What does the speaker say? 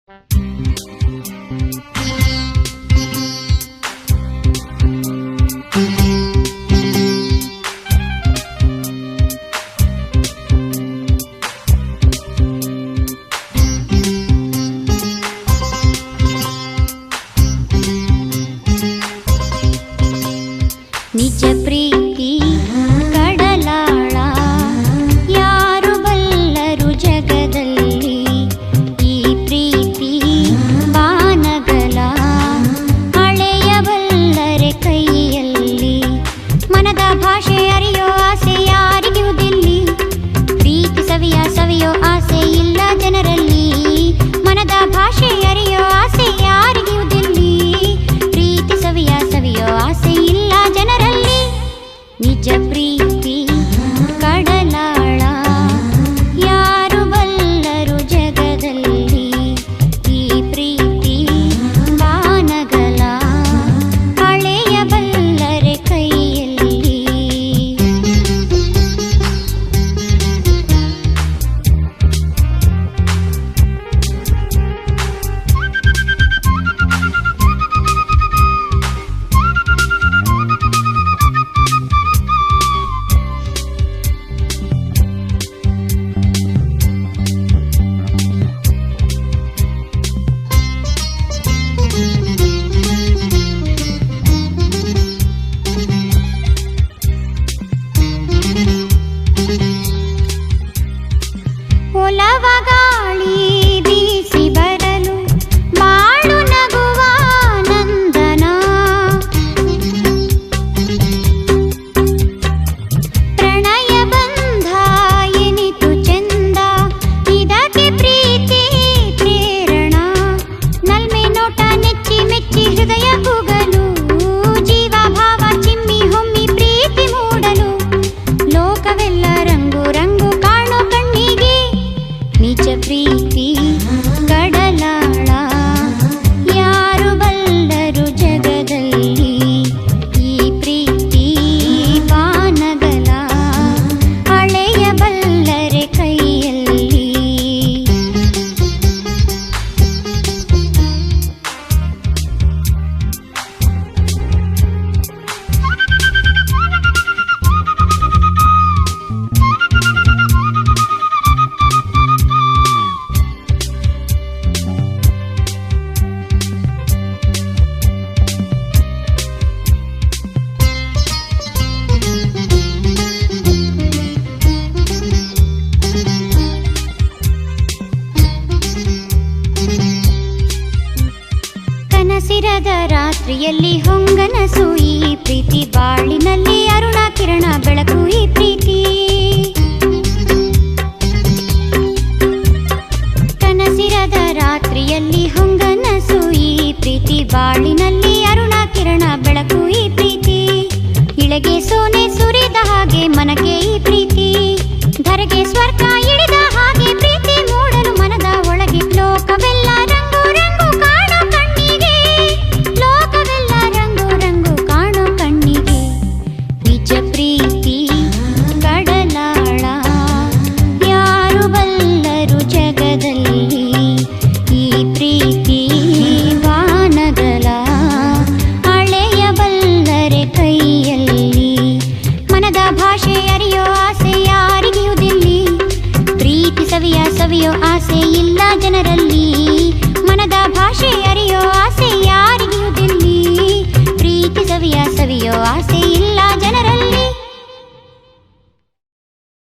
ನಿಜ ಪ್ರೀತಿ ಕಡಲಾಳ ಯಾರು ಬಲ್ಲರು ಜಗದಲ್ಲಿ, ಈ ಪ್ರೀತಿ ಬಾನಗಲ ಅಳೆಯಬಲ್ಲರೆ ಕೈಯಲ್ಲಿ. ಮನದ ಭಾಷೆ ಅರಿಯೋ ಆಸೆ ಯಾರಿಗುವುದಿಲ್ಲಿ, ಪ್ರೀತಿ ಸವಿಯೋ ಆಸೆ ಇಲ್ಲ ಜನರಲ್ಲಿ. ಮನದ ಭಾಷೆ ಅರಿಯೋ ಆಸೆ ಯಾರಿಗುವುದಿಲ್ಲಿ, ಪ್ರೀತಿ ಸವಿಯೋ ಆಸೆ ಇಲ್ಲ ಜನರಲ್ಲಿ. ನಿಜ ಪ್ರೀತಿ ಕಡಲಾಳ ಯಾರು ಬಲ್ಲರು ಜಗದಲ್ಲಿ, ಈ ಪ್ರೀತಿ ಬಾನಗಲ ಅಳೆಯಬಲ್ಲರೆ ಕೈಯಲ್ಲಿ. ಒಲವ ಗಾಳಿ ಬೀಸಿ ಬರಲು ಬಾಳು ನಗುವ ನಂದನ, ಪ್ರಣಯ ಬಂಧ ಎನಿತು ಚಂದ, ಇದಕ್ಕೆ ಪ್ರೀತಿ ಪ್ರೇರಣ. ನಲ್ಮೆ ನೋಟ ನೆಚ್ಚಿ ಮೆಚ್ಚಿ ಹೃದಯ ಕೂಗಲು, ಜೀವ ಭಾವ ಚಿಮ್ಮಿ ಹೊಮ್ಮಿ ಪ್ರೀತಿ ಮೂಡಲು. ಲೋಕವೆಲ್ಲ ರಂಗು ರಂಗು ಕಾಣೋ ಕಣ್ಣಿಗೆ, ನಿಜ ಪ್ರೀತಿ ಕಡಲಾಳ ಯಾರು ಬಲ್ಲರು ಜಗದಲ್ಲಿ, ಈ ಪ್ರೀತಿ ಬಾನಗಲ ಅಳೆಯಬಲ್ಲರೆ ಕೈಯಲ್ಲಿ. ಕನಸಿರದ ರಾತ್ರಿಯಲ್ಲಿ ಹೊಂಗನಸು ಈ ಪ್ರೀತಿ, ಬಾಳಿನಲ್ಲಿ ಅರುಣ ಕಿರಣ ಬೆಳಕು ಈ ಪ್ರೀತಿ. ಕನಸಿರದ ರಾತ್ರಿಯಲ್ಲಿ ಹೊಂಗನಸು ಈ ಪ್ರೀತಿ, ಬಾಳಿನಲ್ಲಿ ಅರುಣ ಕಿರಣ ಬೆಳಕು ಈ ಪ್ರೀತಿ. ಇಳೆಗೆ ಸೋನೆ ಸುರಿದ ಹಾಗೆ ಮನಕ್ಕೆ ಈ ಪ್ರೀತಿ, ಧರೆಗೆ ಸ್ವರ್ಗ ಇಳಿದ ಹಾಗೆ ಪ್ರೀತಿ ಮೂಡಲು ಮನದ ಒಳಗೆ. ಲೋಕವೆಲ್ಲ ರಂಗು ರಂಗು ಕಾಣೋ ಕಣ್ಣಿಗೆ, ಲೋಕವೆಲ್ಲ ರಂಗು ರಂಗು ಕಾಣೋ ಕಣ್ಣಿಗೆ. ನಿಜ ಪ್ರೀತಿ ಕಡಲಾಳ ಯಾರು ಬಲ್ಲರು ಜಗದಲ್ಲಿ, ಈ ಪ್ರೀತಿ ಬಾನಗಲ ಅಳೆಯಬಲ್ಲರೆ ಕೈಯಲ್ಲಿ. ಮನದ ಭಾಷೆ ಅರಿಯೋ ಆಸೆ ಯಾರಿಗುವುದಿಲ್ಲಿ, ಪ್ರೀತಿ ಸವಿಯೋ ಆಸೆ ಇಲ್ಲ ಜನರಲ್ಲಿ. ಮನದ ಭಾಷೆ